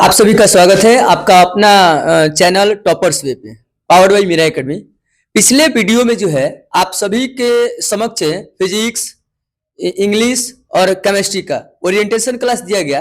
आप सभी का स्वागत है आपका अपना चैनल टॉपर्स वे पे पावर्ड बाई मीरा एकेडमी। पिछले वीडियो में जो है आप सभी के समक्ष फिजिक्स, इंग्लिश और केमिस्ट्री का ओरिएंटेशन क्लास दिया गया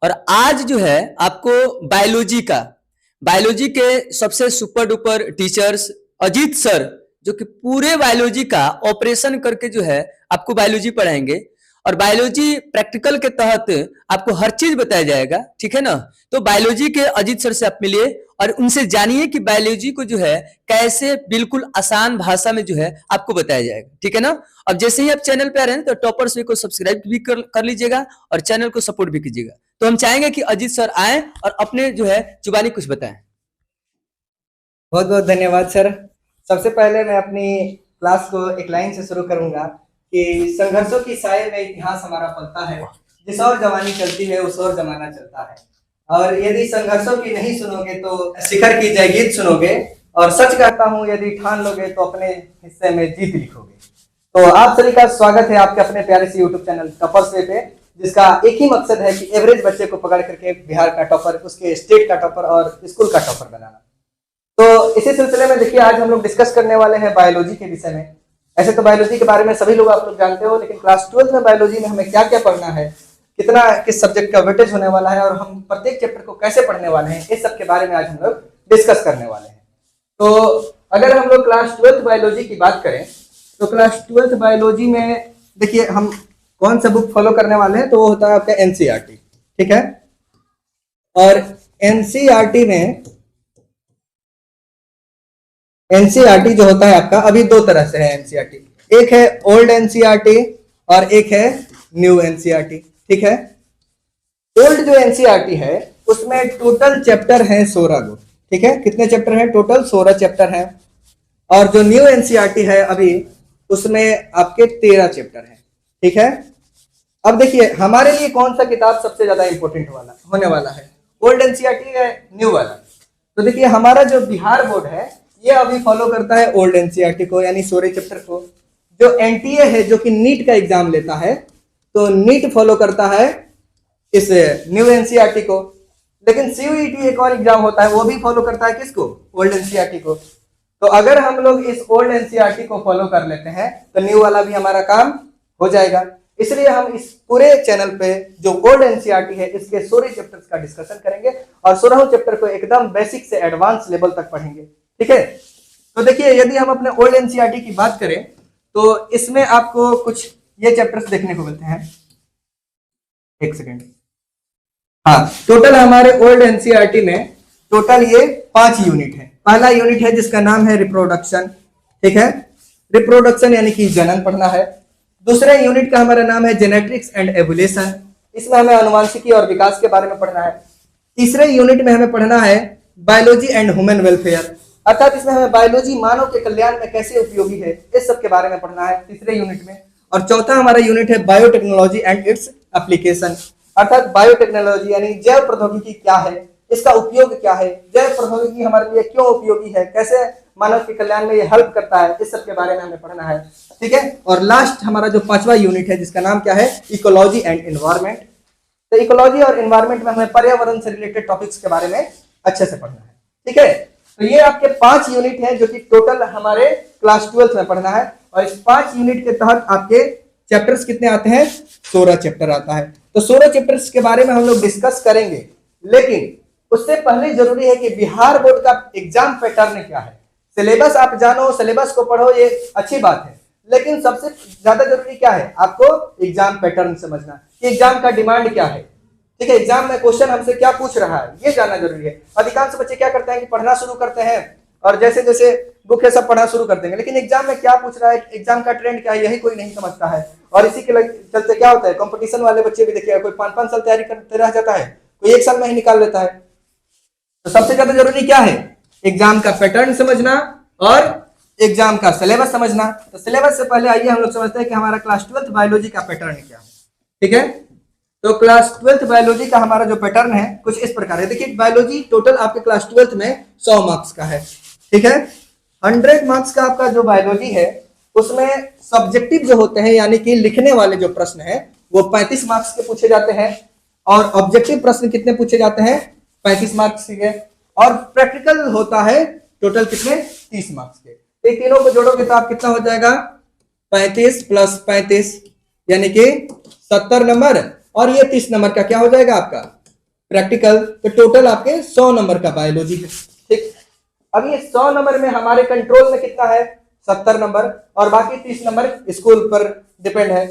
और आज जो है आपको बायोलॉजी के सबसे super duper teachers Ajit sir जो कि पूरे बायोलॉजी का ऑपरेशन करके जो है आपको बायोलॉजी पढ़ाएंगे और बायोलॉजी प्रैक्टिकल के तहत आपको हर चीज बताया जाएगा, ठीक है ना। तो बायोलॉजी के अजीत सर से आप मिलिए और उनसे जानिए कि बायोलॉजी को जो है कैसे बिल्कुल आसान भाषा में जो है आपको बताया जाएगा, ठीक है ना। अब जैसे ही आप चैनल पे आ रहे हैं तो टॉपर्स वे को सब्सक्राइब भी कर लीजिएगा और चैनल को सपोर्ट भी कीजिएगा। तो हम चाहेंगे कि अजीत सर आए और अपने जो है जुबानी कुछ बताएं। बहुत बहुत धन्यवाद सर। सबसे पहले मैं अपनी क्लास को एक लाइन से शुरू करूंगा कि संघर्षों की साए में इतिहास हमारा पलता है, जिस और जवानी चलती है उस और जमाना चलता है। और यदि संघर्षों की नहीं सुनोगे तो शिखर की जय गीत सुनोगे, और सच कहता हूं यदि ठान लोगे तो अपने हिस्से में जीत लिखोगे। तो आप सभी का स्वागत है आपके अपने प्यारे से यूट्यूब चैनल टॉपर्स वे पे, जिसका एक ही मकसद है कि एवरेज बच्चे को पकड़ करके बिहार का टॉपर, उसके स्टेट का टॉपर और स्कूल का टॉपर बनाना। तो इसी सिलसिले में देखिए आज हम लोग डिस्कस करने वाले हैं बायोलॉजी के विषय में। ऐसे तो बायोलॉजी के बारे में सभी लोग आप लोग जानते हो, लेकिन क्लास 12 में बायोलॉजी में हमें क्या क्या पढ़ना है, कितना किस सब्जेक्ट का वेटेज होने वाला है और हम प्रत्येक चैप्टर को कैसे पढ़ने वाले हैं, इस सब के बारे में आज हम लोग डिस्कस करने वाले हैं। तो अगर हम लोग क्लास 12 बायोलॉजी की बात करें तो क्लास 12 बायोलॉजी में देखिए हम कौन सा बुक फॉलो करने वाले हैं, तो वो होता है आपका एनसीईआरटी, ठीक है। और एनसीईआरटी जो होता है आपका, अभी दो तरह से है एनसीईआरटी, एक है ओल्ड एनसीईआरटी और एक है न्यू एनसीईआरटी, ठीक है। ओल्ड जो एनसीईआरटी है उसमें टोटल चैप्टर हैं 16 गो, ठीक है। कितने चैप्टर हैं? टोटल 16 चैप्टर हैं। और जो न्यू एनसीईआरटी है अभी, उसमें आपके 13 चैप्टर हैं, ठीक है। अब देखिए हमारे लिए कौन सा किताब सबसे ज्यादा इंपॉर्टेंट होने वाला है, ओल्ड एनसीईआरटी है न्यू वाला? तो देखिए हमारा जो बिहार बोर्ड है ये अभी फॉलो करता है ओल्ड एनसीईआरटी को, यानी 16 चैप्टर को। जो एनटीए है जो कि नीट का एग्जाम लेता है, तो नीट फॉलो करता है इस न्यू एनसीईआरटी को। लेकिन सीयूईटी एक और एग्जाम होता है, वो भी फॉलो करता है किसको? ओल्ड एनसीईआरटी को। तो अगर हम लोग इस ओल्ड एनसीईआरटी को फॉलो कर लेते हैं तो न्यू वाला भी हमारा काम हो जाएगा। इसलिए हम इस पूरे चैनल पे जो ओल्ड एनसीईआरटी है इसके 16 चैप्टर्स का डिस्कशन करेंगे और 16 चैप्टर को एकदम बेसिक से एडवांस लेवल तक पढ़ेंगे, ठीक है। तो देखिए यदि हम अपने ओल्ड एनसीईआरटी की बात करें तो इसमें आपको कुछ ये चैप्टर्स देखने को मिलते हैं। एक सेकेंड, हाँ, टोटल हमारे ओल्ड एनसीईआरटी में टोटल ये 5 यूनिट है। पहला यूनिट है जिसका नाम है रिप्रोडक्शन, ठीक है। रिप्रोडक्शन यानी कि जनन पढ़ना है। दूसरे यूनिट का हमारा नाम है जेनेटिक्स एंड एवोल्यूशन, इसमें हमें आनुवांशिकी और विकास के बारे में पढ़ना है। तीसरे यूनिट में हमें पढ़ना है बायोलॉजी एंड ह्यूमन वेलफेयर, अर्थात इसमें हमें बायोलॉजी मानव के कल्याण में कैसे उपयोगी है इस सब के बारे में पढ़ना है तीसरे यूनिट में। और चौथा हमारा यूनिट है बायोटेक्नोलॉजी एंड इट्स एप्लीकेशन, अर्थात बायोटेक्नोलॉजी यानी जैव प्रौद्योगिकी क्या है, इसका उपयोग क्या है, जैव प्रौद्योगिकी हमारे लिए क्यों उपयोगी है, कैसे मानव के कल्याण में ये हेल्प करता है, इस सब के बारे में हमें पढ़ना है, ठीक है। और लास्ट हमारा जो 5वां यूनिट है जिसका नाम क्या है, इकोलॉजी एंड एनवायरमेंट। तो इकोलॉजी और एनवायरमेंट में हमें पर्यावरण से रिलेटेड टॉपिक्स के बारे में अच्छे से पढ़ना है, ठीक है। तो ये आपके 5 यूनिट हैं जो कि टोटल हमारे क्लास 12 में पढ़ना है। और इस 5 यूनिट के तहत आपके चैप्टर्स कितने आते हैं? 16 चैप्टर आता है। तो 16 चैप्टर्स के बारे में हम लोग डिस्कस करेंगे, लेकिन उससे पहले जरूरी है कि बिहार बोर्ड का एग्जाम पैटर्न क्या है। सिलेबस आप जानो, सिलेबस को पढ़ो, ये अच्छी बात है, लेकिन सबसे ज्यादा जरूरी क्या है? आपको एग्जाम पैटर्न समझना कि एग्जाम का डिमांड क्या है, ठीक है। एग्जाम में क्वेश्चन हमसे क्या पूछ रहा है ये जानना जरूरी है। अधिकांश बच्चे क्या करते हैं कि पढ़ना शुरू करते हैं और जैसे जैसे बुक है सब पढ़ना शुरू कर देंगे, लेकिन एग्जाम में क्या पूछ रहा है, एग्जाम का ट्रेंड क्या है, यही कोई नहीं समझता है। और इसी के चलते क्या होता है, कंपटीशन वाले बच्चे भी देखिए कोई 5-5 साल तैयारी करते रह जाता है, कोई 1 साल में ही निकाल लेता है। तो सबसे ज्यादा जरूरी क्या है? एग्जाम का पैटर्न समझना और एग्जाम का सिलेबस समझना। तो सिलेबस से पहले आइए हम लोग समझते हैं कि हमारा क्लास 12 बायोलॉजी का पैटर्न क्या है, ठीक है। तो क्लास 12 बायोलॉजी का हमारा जो पैटर्न है कुछ इस प्रकार है। देखिए बायोलॉजी टोटल आपके क्लास 12 में 100 मार्क्स का है, ठीक है। 100 मार्क्स का आपका जो बायोलॉजी है उसमें सब्जेक्टिव जो होते हैं यानी कि लिखने वाले जो प्रश्न है वो 35 मार्क्स के पूछे जाते हैं और ऑब्जेक्टिव प्रश्न कितने पूछे जाते हैं? 35 मार्क्स के, और प्रैक्टिकल होता है टोटल कितने 30 मार्क्स के। ये तीनों को जोड़ोगे तो आप कितना हो जाएगा 35 प्लस 35 यानी कि 70 नंबर, और ये 30 नंबर का क्या हो जाएगा आपका प्रैक्टिकल। तो टोटल आपके 100 नंबर का बायोलॉजी है। ठीक, अब ये 100 नंबर में हमारे कंट्रोल में कितना है 70 नंबर, और बाकी 30 नंबर स्कूल पर डिपेंड है।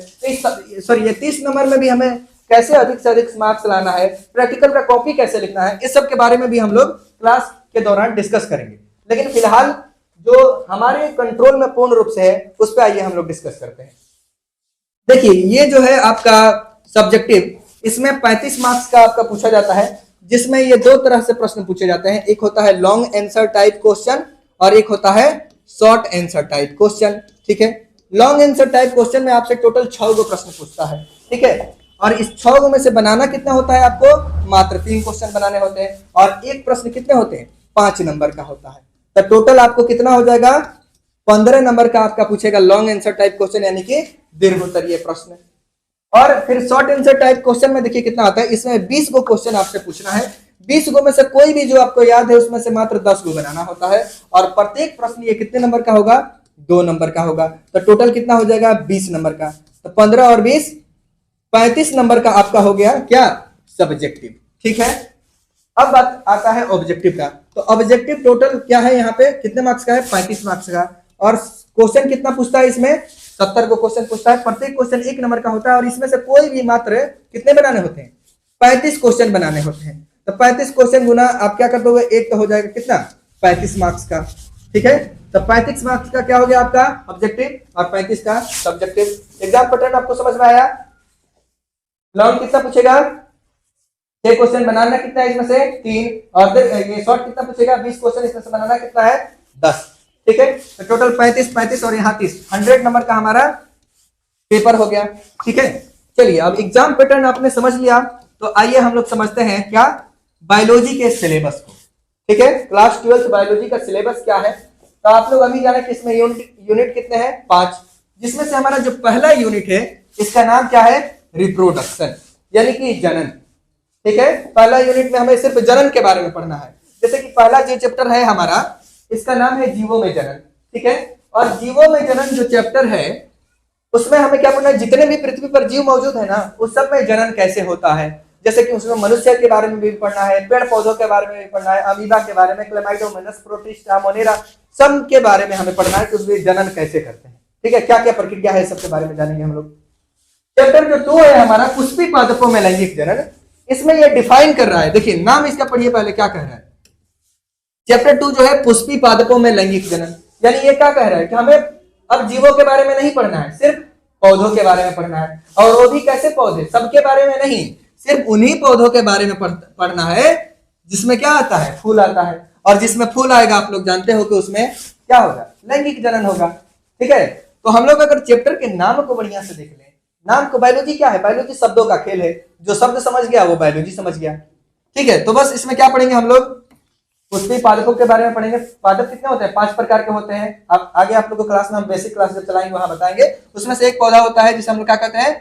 सॉरी, ये 30 नंबर में भी हमें कैसे अधिक से अधिक मार्क्स लाना है, प्रैक्टिकल का कॉपी कैसे लिखना है, इस सब के बारे में भी हम लोग क्लास के दौरान डिस्कस करेंगे। लेकिन फिलहाल जो हमारे कंट्रोल में पूर्ण रूप से है उस पर आइए हम लोग डिस्कस करते हैं। देखिए, ये जो है आपका सब्जेक्टिव, इसमें 35 मार्क्स का आपका पूछा जाता है, जिसमें ये दो तरह से प्रश्न पूछे जाते हैं। एक होता है लॉन्ग आंसर टाइप क्वेश्चन और एक होता है शॉर्ट आंसर टाइप क्वेश्चन। ठीक है, लॉन्ग आंसर टाइप क्वेश्चन में आपसे टोटल 6 गो प्रश्न पूछता है। ठीक है, और इस 6 गो में से बनाना कितना होता है आपको, मात्र 3 क्वेश्चन बनाने होते हैं, और एक प्रश्न कितने होते हैं 5 नंबर का होता है। तो टोटल आपको कितना हो जाएगा 15 नंबर का आपका पूछेगा लॉन्ग आंसर टाइप क्वेश्चन, यानी कि दीर्घ उत्तरीय प्रश्न। और फिर शॉर्ट आंसर टाइप क्वेश्चन में देखिए कितना आता है, इसमें 20 गो क्वेश्चन आपसे पूछना है। 20 गो में से कोई भी जो आपको याद है उसमें से मात्र 10 गो बनाना होता है, और प्रत्येक प्रश्न ये कितने नंबर का होगा 2 नंबर का होगा। तो टोटल कितना हो जाएगा 20 नंबर का। तो 15 और 20 35 नंबर का आपका हो गया क्या सब्जेक्टिव। ठीक है, अब बात आता है ऑब्जेक्टिव का। तो ऑब्जेक्टिव टोटल क्या है यहाँ पे कितने मार्क्स का है 35 मार्क्स का, और क्वेश्चन कितना पूछता है इसमें 70 को क्वेश्चन पूछता है। प्रत्येक क्वेश्चन 1 नंबर का होता है, और इसमें से कोई भी मात्र कितने बनाने होते हैं 35 क्वेश्चन बनाने होते हैं। तो 35 क्वेश्चन गुना आप क्या कर दोगे, एक तो हो जाएगा कितना 35 मार्क्स का। ठीक है, तो 35 मार्क्स का क्या हो गया आपका ऑब्जेक्टिव और 35 का सब्जेक्टिव। एग्जाम पैटर्न आपको समझ में आया। लॉन्ग कितना पूछेगा 6 क्वेश्चन बनाना कितना है इसमें से 3, और ये शॉर्ट कितना पूछेगा 20 क्वेश्चन, इसमें से बनाना कितना है 10। ठीक है, तो टोटल 35 और यहाँ 30 100 नंबर का हमारा पेपर हो गया। ठीक है, चलिए अब एग्जाम पैटर्न आपने समझ लिया, तो आइए हम लोग समझते हैं क्या बायोलॉजी के सिलेबस को। ठीक है, क्लास 12 बायोलॉजी का सिलेबस क्या है। तो आप लोग अभी जाने कि इसमें यूनिट कितने हैं 5, जिसमें से हमारा जो पहला यूनिट है इसका नाम क्या है रिप्रोडक्शन, यानी कि जनन। ठीक है, पहला यूनिट में हमें सिर्फ जनन के बारे में पढ़ना है। जैसे कि पहला जो चैप्टर है हमारा इसका नाम है जीवों में जनन। ठीक है, और जीवों में जनन जो चैप्टर है उसमें हमें क्या पढ़ना है, जितने भी पृथ्वी पर जीव मौजूद है ना उस सब में जनन कैसे होता है। जैसे कि उसमें मनुष्य के बारे में भी पढ़ना है, पेड़ पौधों के बारे में भी पढ़ना है, अमीबा के बारे में, क्लेमाइडोमोनास, प्रोटिस्टा, मोनेरा, सब के बारे में हमें पढ़ना है कि उसमें जनन कैसे करते हैं। ठीक है, क्या क्या प्रक्रिया है सबके बारे में जानेंगे हम लोग। चैप्टर जो 2 है हमारा पुष्पी पादपों में लैंगिक जनन, इसमें ये डिफाइन कर रहा है। देखिए नाम इसका पढ़िए पहले क्या कह रहा है। चैप्टर 2 जो है पुष्पी पादपों में लैंगिक जनन, यानी ये क्या कह रहा है कि हमें अब जीवों के बारे में नहीं पढ़ना है, सिर्फ पौधों के बारे में पढ़ना है, और वो भी कैसे पौधे, सबके बारे में नहीं, सिर्फ उन्हीं पौधों के बारे में पढ़ना है जिसमें क्या आता है फूल आता है, और जिसमें फूल आएगा आप लोग जानते हो कि उसमें क्या होगा लैंगिक जनन होगा। ठीक है, तो हम लोग अगर चैप्टर के नाम को बढ़िया से देख लें, नाम को बायोलॉजी क्या है, बायोलॉजी शब्दों का खेल है, जो शब्द समझ गया वो बायोलॉजी समझ गया। ठीक है, तो बस इसमें क्या पढ़ेंगे हम लोग पुष्पी पादपों के बारे में पढ़ेंगे। पादप कितने होते हैं 5 प्रकार के होते हैं। आप आगे आप लोगों को क्लास में हम बेसिक क्लास जब चलाएंगे वहां बताएंगे। उसमें से एक पौधा होता है जिसे हम लोग क्या कहते हैं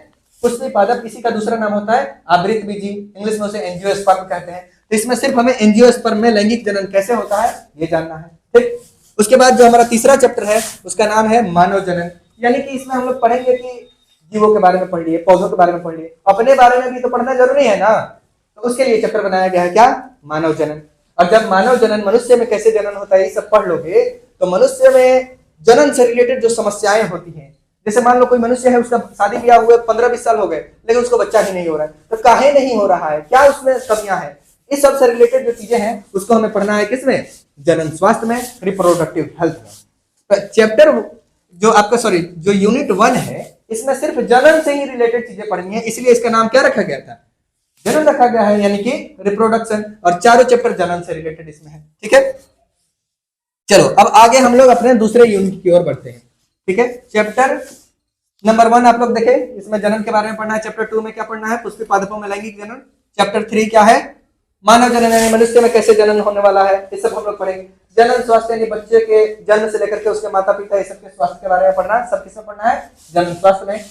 पुष्पी पादप, किसी का दूसरा नाम होता है आवृत बीजी, इंग्लिश में उसे एंजियोस्पर्म कहते हैं। तो इसमें सिर्फ हमें एंजियोस्पर्म में लैंगिक जनन कैसे होता है ये जानना है। ठीक, उसके बाद जो हमारा तीसरा चैप्टर है उसका नाम है मानव जनन, यानी कि इसमें हम लोग पढ़ेंगे कि जीवों के बारे में पढ़ लिए, पौधों के बारे में पढ़ लिए, अपने बारे में भी तो पढ़ना जरूरी है ना, तो उसके लिए चैप्टर बनाया गया है क्या मानव जनन। और जब मानव जनन मनुष्य में कैसे जनन होता है ये सब पढ़ लोगे तो मनुष्य में जनन से रिलेटेड जो समस्याएं होती हैं, जैसे मान लो कोई मनुष्य है उसका शादी ब्याह हुए 15-20 साल हो गए लेकिन उसको बच्चा ही नहीं हो रहा है, तो काहे नहीं हो रहा है, क्या उसमें कमियां हैं, इस सब से रिलेटेड जो चीजें हैं उसको हमें पढ़ना है किसमें जनन स्वास्थ्य में, रिप्रोडक्टिव हेल्थ में। तो चैप्टर जो आपका जो यूनिट 1 है इसमें सिर्फ जनन से ही रिलेटेड चीजें पढ़नी है, इसलिए इसका नाम क्या रखा गया था जनन रखा गया है, यानी कि रिप्रोडक्शन, और चारों चैप्टर जनन से रिलेटेड इसमें है। ठीक है, चलो अब आगे हम लोग अपने दूसरे यूनिट की ओर बढ़ते हैं। ठीक है, चैप्टर नंबर 1 आप लोग देखें, इसमें जनन के बारे में पढ़ना है। चैप्टर 2 में क्या पढ़ना है पुष्पी पादपों में लैंगिक जनन। चैप्टर 3 क्या है मानव जनन, यानी मनुष्य में कैसे जनन होने वाला है, ये सब हम लोग पढ़ेंगे। जनन स्वास्थ्य यानी बच्चे के जन्म से लेकर के उसके माता पिता ये सबके स्वास्थ्य के बारे में पढ़ना है, सब किसमें पढ़ना है जनन स्वास्थ्य में।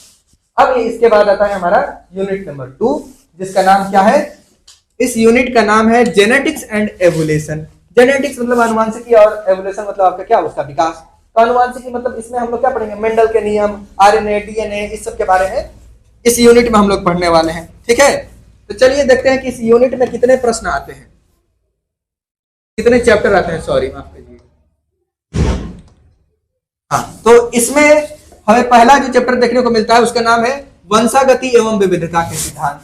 अब इसके बाद आता है हमारा यूनिट नंबर 2 जिसका नाम क्या है इस यूनिट का नाम है जेनेटिक्स एंड एवोल्यूशन। जेनेटिक्स मतलब आनुवंशिकी और एवोल्यूशन मतलब आपका क्या, उसका विकास। तो आनुवंशिकी मतलब इसमें हम लोग क्या पढ़ेंगे, मेंडल के नियम, आरएनए, डीएनए, इस सब के बारे में इस यूनिट में हम लोग पढ़ने वाले हैं। ठीक है, तो चलिए देखते हैं कि इस यूनिट में कितने प्रश्न आते हैं, कितने चैप्टर आते हैं, सॉरी माफ कीजिए। हाँ, तो इसमें हमें पहला जो चैप्टर देखने को मिलता है उसका नाम है वंशागति एवं विविधता के सिद्धांत।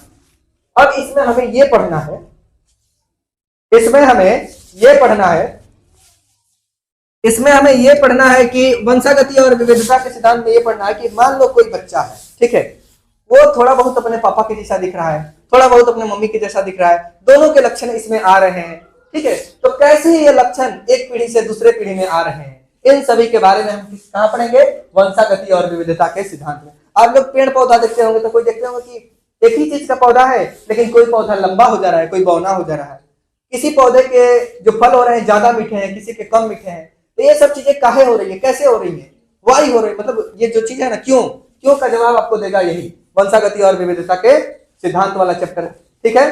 अब इसमें हमें ये पढ़ना है, इसमें हमें ये पढ़ना है, इसमें हमें ये पढ़ना है कि वंशागति और विविधता के सिद्धांत में ये पढ़ना है कि मान लो कोई बच्चा है, ठीक है, वो थोड़ा बहुत अपने पापा के जैसा दिख रहा है, थोड़ा बहुत अपने मम्मी के जैसा दिख रहा है, दोनों के लक्षण इसमें आ रहे हैं। ठीक है, तो कैसे ये लक्षण एक पीढ़ी से दूसरे पीढ़ी में आ रहे हैं, इन सभी के बारे में हम कहां पढ़ेंगे, वंशागति और विविधता के सिद्धांत में। आप लोग पेड़ पौधा देखते होंगे तो कोई देखते होंगे कि एक ही चीज का पौधा है, लेकिन कोई पौधा लंबा हो जा रहा है, कोई बौना हो जा रहा है, किसी पौधे के जो फल हो रहे हैं ज्यादा मीठे हैं, किसी के कम मीठे हैं। तो ये सब चीजें काहे हो रही है, कैसे हो रही है, वाई हो रही है, मतलब ये जो चीज है ना, क्यों, क्यों का जवाब आपको देगा यही वंशागति और विविधता के सिद्धांत वाला चैप्टर। ठीक है,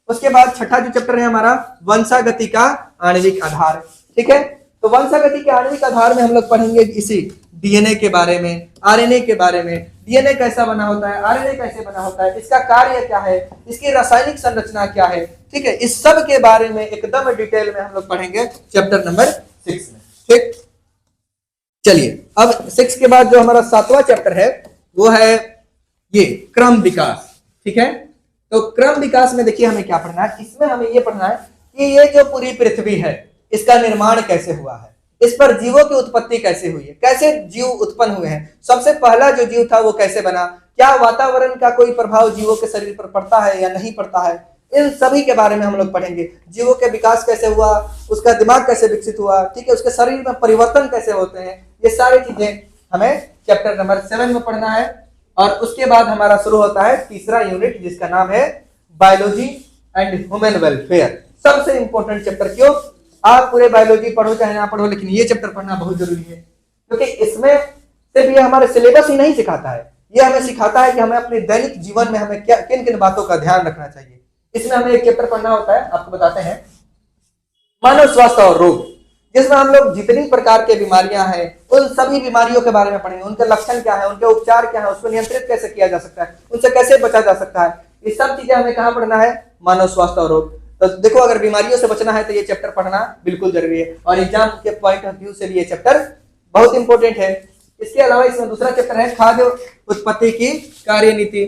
उसके बाद छठा जो चैप्टर है हमारा वंशागति का आणविक आधार। ठीक है, तो वंशागति के आणविक आधार में हम लोग पढ़ेंगे इसी डीएनए के बारे में, आरएनए के बारे में, डीएनए कैसा बना होता है, आरएनए कैसे बना होता है, इसका कार्य क्या है, इसकी रासायनिक संरचना क्या है। ठीक है, इस सब के बारे में एकदम डिटेल में हम लोग पढ़ेंगे चैप्टर नंबर 6 में। ठीक, चलिए अब 6 के बाद जो हमारा 7वां चैप्टर है वो है ये क्रम विकास। ठीक है, तो क्रम विकास में देखिए हमें क्या पढ़ना है, इसमें हमें ये पढ़ना है कि ये जो पूरी पृथ्वी है इसका निर्माण कैसे हुआ है, इस पर जीवों की उत्पत्ति कैसे हुई है, कैसे जीव उत्पन्न हुए हैं, सबसे पहला जो जीव था वो कैसे बना, क्या वातावरण का कोई प्रभाव जीवों के शरीर पर पड़ता है या नहीं पड़ता है, इन सभी के बारे में हम लोग पढ़ेंगे। जीवों के विकास कैसे हुआ, उसका दिमाग कैसे विकसित हुआ, ठीक है, उसके शरीर में परिवर्तन कैसे होते हैं, ये सारी चीजें हमें चैप्टर नंबर 7 में पढ़ना है। और उसके बाद हमारा शुरू होता है तीसरा यूनिट जिसका नाम है बायोलॉजी एंड ह्यूमन वेलफेयर। सबसे इंपॉर्टेंट चैप्टर, क्यों, आप पूरे बायोलॉजी पढ़ो चाहे ना पढ़ो, लेकिन ये चैप्टर पढ़ना बहुत जरूरी है, क्योंकि इसमें सिर्फ ये हमारे सिलेबस ही नहीं सिखाता है, ये हमें सिखाता है कि हमें अपने दैनिक जीवन में हमें क्या किन किन बातों का ध्यान रखना चाहिए। इसमें हमें एक चैप्टर पढ़ना होता है, आपको बताते हैं, मानव स्वास्थ्य और रोग, जिसमें हम लोग जितनी प्रकार के बीमारियां हैं उन सभी बीमारियों के बारे में पढ़ेंगे, उनके लक्षण क्या है, उनके उपचार क्या है, उसको नियंत्रित कैसे किया जा सकता है, उनसे कैसे बचा जा सकता है, ये सब चीजें हमें कहाँ पढ़ना है, मानव स्वास्थ्य और रोग। तो देखो अगर बीमारियों से बचना है तो ये चैप्टर पढ़ना बिल्कुल जरूरी है, और एग्जाम के पॉइंट ऑफ व्यू से भी ये चैप्टर बहुत इंपॉर्टेंट है। इसके अलावा इसमें दूसरा चैप्टर है खाद्य उत्पत्ति की कार्यनीति।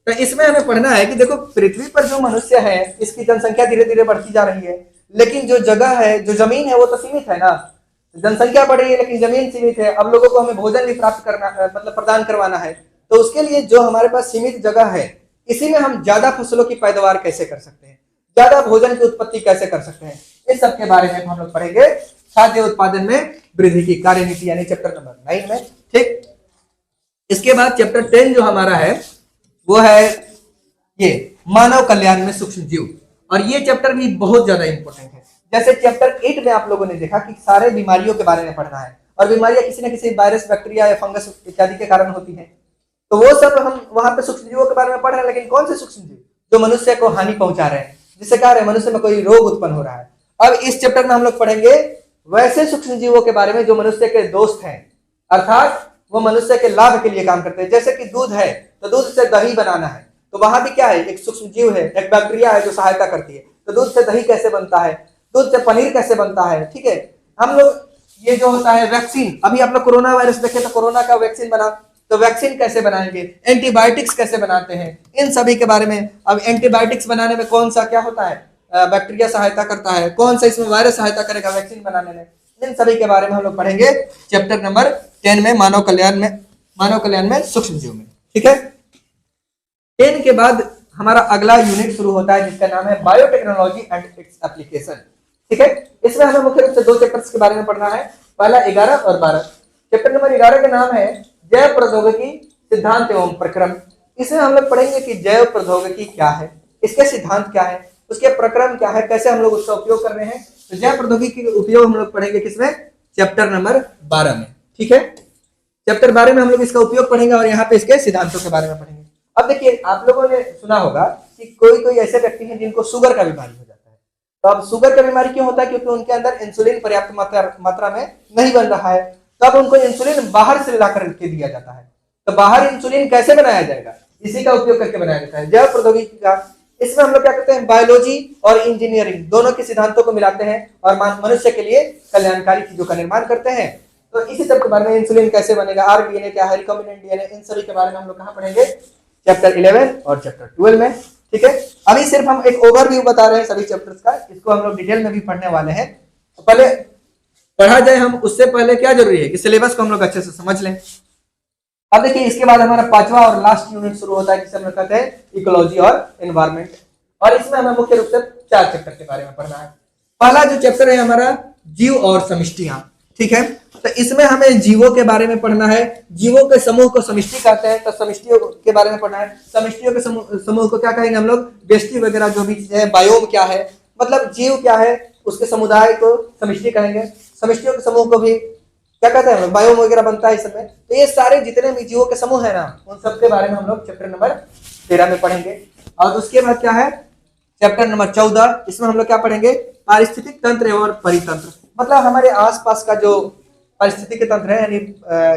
तो इसमें हमें पढ़ना है कि देखो पृथ्वी पर जो मनुष्य है इसकी जनसंख्या धीरे धीरे बढ़ती जा रही है, लेकिन जो जगह है, जो जमीन है वो तो सीमित है ना, जनसंख्या बढ़ रही है लेकिन जमीन सीमित है। अब लोगों को हमें भोजन भी प्राप्त करना मतलब प्रदान करवाना है, तो उसके लिए जो हमारे पास सीमित जगह है इसी में हम ज्यादा फसलों की पैदावार कैसे कर सकते हैं, ज्यादा भोजन की उत्पत्ति कैसे कर सकते हैं, इस सब के बारे में हम लोग पढ़ेंगे खाद्य उत्पादन में वृद्धि की कार्यनीति यानी चैप्टर नंबर 9 में। ठीक, इसके बाद चैप्टर 10 जो हमारा है वो है ये मानव कल्याण में सूक्ष्म जीव, और ये चैप्टर भी बहुत ज्यादा इंपॉर्टेंट है। जैसे चैप्टर 8 में आप लोगों ने देखा कि सारे बीमारियों के बारे में पढ़ना है, और बीमारियां किसी न किसी वायरस, बैक्टीरिया या फंगस इत्यादि के कारण होती हैं, तो वो सब हम वहां पे सूक्ष्म जीवों के बारे में पढ़ रहे हैं। लेकिन कौन से सूक्ष्म जीव जो मनुष्य को हानि पहुंचा रहे हैं, जिससे क्या है मनुष्य में कोई रोग उत्पन्न हो रहा है। अब इस चैप्टर में हम लोग पढ़ेंगे वैसे सूक्ष्म जीवों के बारे में जो मनुष्य के दोस्त हैं, अर्थात वो मनुष्य के लाभ के लिए काम करते हैं। जैसे कि दूध है तो दूध से दही बनाना है, तो वहां भी क्या है, एक सूक्ष्म जीव है, एक बैक्टीरिया है जो सहायता करती है। तो दूध से दही कैसे बनता है, दूध से पनीर कैसे बनता है। ठीक है, हम लोग ये जो होता है वैक्सीन, अभी आप लोग कोरोना वायरस देखे तो कोरोना का वैक्सीन बना, तो वैक्सीन कैसे बनाएंगे, एंटीबायोटिक्स कैसे बनाते हैं, इन सभी के बारे में। अब एंटीबायोटिक्स बनाने में कौन सा क्या होता है, बैक्टीरिया सहायता करता है, कौन सा इसमें वायरस सहायता करेगा वैक्सीन बनाने में, इन सभी के बारे में हम लोग पढ़ेंगे चैप्टर नंबर 10 में मानव कल्याण में सूक्ष्म जीव में। ठीक है, 10 के बाद हमारा अगला यूनिट शुरू होता है जिसका नाम है बायोटेक्नोलॉजी एंड इट्स एप्लीकेशन। ठीक है, इसमें हमें मुख्य रूप से 2 चैप्टर्स के बारे में पढ़ना है, पहला 11 और 12। चैप्टर नंबर 11 का नाम है जैव प्रौद्योगिकी सिद्धांत एवं प्रक्रम। इसमें हम लोग पढ़ेंगे कि जैव प्रौद्योगिकी क्या है, इसके सिद्धांत क्या है, उसके प्रक्रम क्या है, कैसे हम लोग उसका उपयोग कर रहे हैं। तो जैव प्रौद्योगिकी का उपयोग हम लोग पढ़ेंगे किसमें, चैप्टर नंबर 12 में। ठीक है, चैप्टर 12 में हम लोग इसका उपयोग पढ़ेंगे और यहाँ पे इसके सिद्धांतों के बारे में पढ़ेंगे। अब देखिए आप लोगों ने सुना होगा कि कोई कोई ऐसे व्यक्ति हैं जिनको शुगर का बीमारी हो जाता है। तो अब शुगर का बीमारी क्यों होता है? क्योंकि उनके अंदर इंसुलिन पर्याप्त मात्रा में नहीं बन रहा है, तब उनको इंसुलिन बाहर से ला करके दिया जाता है। तो बाहर इंसुलिन कैसे बनाया जाएगा? इसी का उपयोग करके बनाया जाता है, जैव प्रौद्योगिकी का। इसमें हम लोग क्या करते हैं, बायोलॉजी और इंजीनियरिंग दोनों के सिद्धांतों को मिलाते हैं और मनुष्य के लिए कल्याणकारी चीजों का निर्माण करते हैं। तो इसी सब के बारे में, इंसुलिन कैसे बनेगा, आरडीएनए क्या है, रिकॉम्बिनेंट डीएनए, इन सभी के बारे में हम लोग कहाँ पढ़ेंगे? चैप्टर 11 और चैप्टर 12 में। ठीक है, अभी सिर्फ हम एक ओवरव्यू बता रहे हैं सभी चैप्टर्स का, इसको हम लोग डिटेल में भी पढ़ने वाले हैं। तो पहले पढ़ा जाए हम, उससे पहले क्या जरूरी है कि सिलेबस को हम लोग अच्छे से समझ लें। अब देखिए, इसके बाद हमारा पांचवा और लास्ट यूनिट शुरू होता है, जिसे हम लोग कहते हैं इकोलॉजी और एनवायरमेंट। और इसमें हमें मुख्य रूप से 4 चैप्टर के बारे में पढ़ना है। पहला जो चैप्टर है हमारा जीव और समष्टियां। ठीक है, तो इसमें हमें जीवों के बारे में पढ़ना है। जीवों के समूह को समष्टि कहते हैं, तो समष्टियों के बारे में पढ़ना है। समष्टियों के समूह को क्या कहेंगे हम लोग? व्यष्टि वगैरह जो भी चीजें है। बायोम क्या है, मतलब जीव क्या है, उसके समुदाय को समष्टि कहेंगे। समष्टियों के समूह को भी क्या कहते हैं? बायोम वगैरह बनता है इस समय। तो ये सारे जितने भी जीवों के समूह है ना, उन सब के बारे में हम लोग चैप्टर नंबर 13 में पढ़ेंगे। और उसके बाद क्या है, चैप्टर नंबर 14, इसमें हम लोग क्या पढ़ेंगे? पारिस्थितिक तंत्र और परितंत्र, मतलब हमारे आसपास का जो पारिस्थितिक तंत्र है, यानी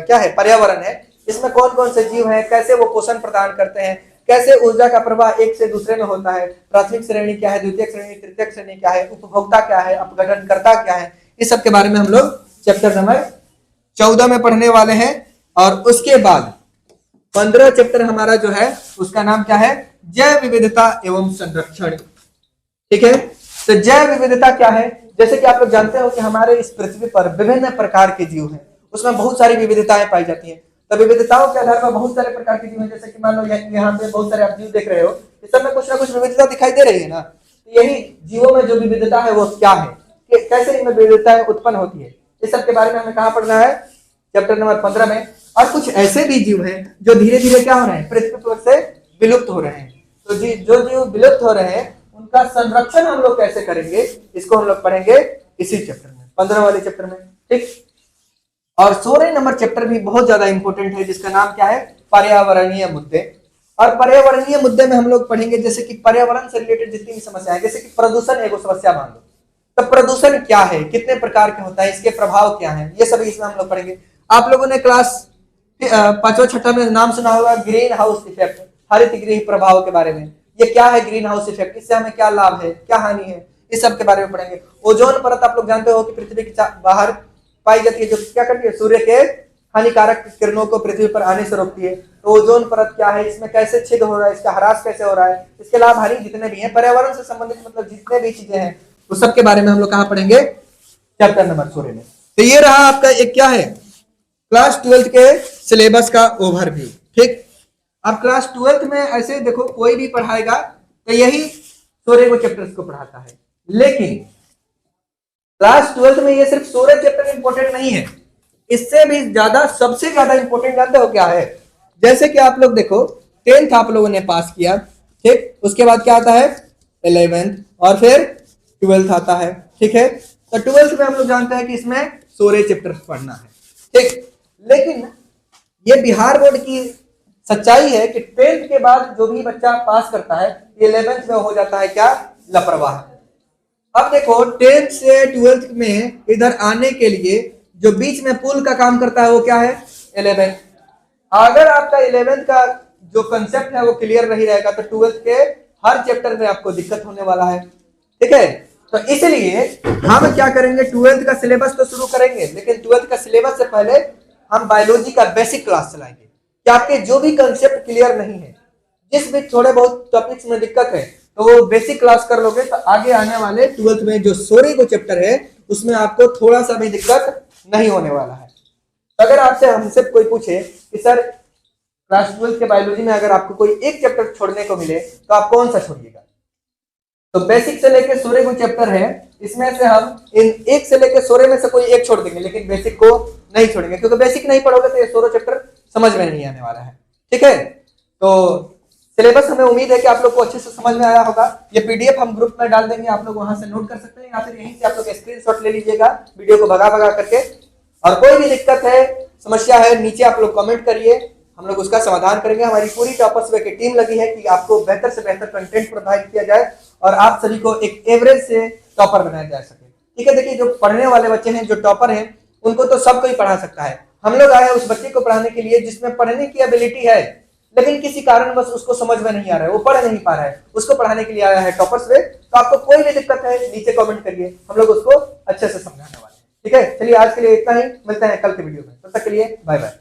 क्या है, पर्यावरण है। इसमें कौन कौन से जीव हैं, कैसे वो पोषण प्रदान करते हैं, कैसे ऊर्जा का प्रवाह एक से दूसरे में होता है, प्राथमिक श्रेणी क्या है, द्वितीय श्रेणी, तृतीय श्रेणी क्या है, उपभोक्ता क्या है, अपघटनकर्ता क्या है, इस सब के बारे में हम लोग चैप्टर नंबर 14 में पढ़ने वाले हैं। और उसके बाद 15 चैप्टर हमारा जो है उसका नाम क्या है? जैव विविधता एवं संरक्षण। ठीक है, तो जैव विविधता क्या है? जैसे कि आप लोग जानते हो कि हमारे इस पृथ्वी पर विभिन्न प्रकार के जीव हैं, उसमें बहुत सारी विविधताएं पाई जाती हैं। तो विविधताओं के आधार पर बहुत सारे प्रकार के जीव हैं। जैसे कि मान लो यहाँ पे बहुत सारे आप जीव देख रहे हो, इस सब में कुछ ना कुछ विविधता दिखाई दे रही है ना। तो यही जीवों में जो विविधता है वो क्या है, कैसे इनमें विविधताएं उत्पन्न होती है, इस सब के बारे में हमें कहाँ पढ़ना है? चैप्टर नंबर 15 में। और कुछ ऐसे भी जीव हैं जो धीरे धीरे क्या हो रहे हैं? पृथ्वी पर से विलुप्त हो रहे हैं। तो जो जीव विलुप्त हो रहे हैं उनका संरक्षण हम लोग कैसे करेंगे, इसको हम लोग पढ़ेंगे इसी चैप्टर में, 15 वाले चैप्टर में। ठीक, और 16 नंबर चैप्टर भी बहुत ज्यादा इंपॉर्टेंट है, जिसका नाम क्या है? पर्यावरणीय मुद्दे। और पर्यावरणीय मुद्दे में हम लोग पढ़ेंगे जैसे कि पर्यावरण से रिलेटेड जितनी भी समस्या है, जैसे कि प्रदूषण एगो समस्या मान लो, तो प्रदूषण क्या है, कितने प्रकार के होता है, इसके प्रभाव क्या है, ये सभी इसमें हम लोग पढ़ेंगे। आप लोगों ने क्लास 5वां 6वां में नाम सुना होगा ग्रीन हाउस इफेक्ट, हरित गृह प्रभाव के बारे में। ये क्या है ग्रीन हाउस इफेक्ट, इससे हमें क्या लाभ है, क्या हानि है, इस सब के बारे में पढ़ेंगे। ओजोन परत आप लोग जानते हो कि पृथ्वी के बाहर पाई जाती है, जो क्या करती है? सूर्य के हानिकारक किरणों को पृथ्वी पर आने से रोकती है। तो ओजोन परत क्या है, इसमें कैसे छिद्र हो रहा है, इसका ह्रास कैसे हो रहा है, इसके लाभ हानि जितने भी हैं, पर्यावरण से संबंधित मतलब जितने भी चीजें हैं, उस सब के बारे में हम लोग कहाँ पढ़ेंगे? चैप्टर नंबर 16 में। तो ये रहा आपका एक क्या है, क्लास 12 के सिलेबस का ओवरव्यू। ठीक, अब क्लास 12 में ऐसे देखो कोई भी पढ़ाएगा तो यही 16 चैप्टर्स को पढ़ाता है, लेकिन क्लास 12 में ये सिर्फ 16 चैप्टर इंपॉर्टेंट नहीं है, इससे भी ज्यादा, सबसे ज्यादा इंपॉर्टेंट जानते हो क्या है? जैसे कि आप लोग देखो 10th आप लोगों ने पास किया, ठीक, उसके बाद क्या आता है? 11th, और फिर 12th आता है। ठीक है, तो 12th में हम लोग जानते हैं कि इसमें 16 चैप्टर पढ़ना है। ठीक, लेकिन ये बिहार बोर्ड की सच्चाई है कि 10th के बाद जो भी बच्चा पास करता है 11th में हो जाता है क्या? लापरवाह। अब देखो 10th से 12th में इधर आने के लिए जो बीच में पुल का काम करता है वो क्या है? 11th। अगर आपका 11th का जो कंसेप्ट है वो क्लियर नहीं रहेगा तो 12th के हर चैप्टर में आपको दिक्कत होने वाला है। ठीक है, तो इसलिए हम क्या करेंगे, 12th का सिलेबस तो शुरू करेंगे, लेकिन 12th का सिलेबस से पहले हम बायोलॉजी का बेसिक क्लास चलाएंगे कि आपके जो भी कंसेप्ट क्लियर नहीं है, जिस भी थोड़े बहुत टॉपिक्स में दिक्कत है, तो वो बेसिक क्लास कर लोगे तो आगे आने वाले 12th में जो 16 को चैप्टर है उसमें आपको थोड़ा सा भी दिक्कत नहीं होने वाला है। तो अगर आपसे हमसे कोई पूछे कि सर क्लास 12th के बायोलॉजी में अगर आपको कोई एक चैप्टर छोड़ने को मिले तो आप कौन सा छोड़िएगा? तो बेसिक से लेकर 16 को चैप्टर है, इसमें से हम इन 1 से लेकर 16 में से कोई एक छोड़ देंगे, लेकिन बेसिक को नहीं छोड़ेंगे, क्योंकि बेसिक नहीं पढ़ोगे तो ये 16 चैप्टर समझ में नहीं आने वाला है। ठीक है, तो सिलेबस हमें उम्मीद है कि आप लोग को अच्छे से समझ में आया होगा। ये पीडीएफ हम ग्रुप में डाल देंगे, आप लोग वहां से नोट कर सकते हैं, या फिर यहीं से आप लोग स्क्रीनशॉट ले लीजिएगा वीडियो को भगा भगा करके। और कोई भी दिक्कत है, समस्या है, नीचे आप लोग कमेंट करिए, हम लोग उसका समाधान करेंगे। हमारी पूरी टॉपर्स वे की टीम लगी है कि आपको बेहतर से बेहतर कंटेंट प्रोवाइड किया जाए और आप सभी को एक एवरेज से टॉपर बनाया जा सके। ठीक है, देखिए जो पढ़ने वाले बच्चे हैं, जो टॉपर हैं, उनको तो सब कोई पढ़ा सकता है। हम लोग आए हैं उस बच्चे को पढ़ाने के लिए जिसमें पढ़ने की एबिलिटी है लेकिन किसी कारणवश उसको समझ में नहीं आ रहा है, वो पढ़ नहीं पा रहा है, उसको पढ़ाने के लिए आया है टॉपर्स वे। तो आपको कोई भी दिक्कत है नीचे कमेंट करिए, हम लोग उसको अच्छे से समझाने वाले हैं। ठीक है, चलिए आज के लिए इतना ही, मिलते हैं कल के वीडियो में, तब तक के लिए बाय बाय।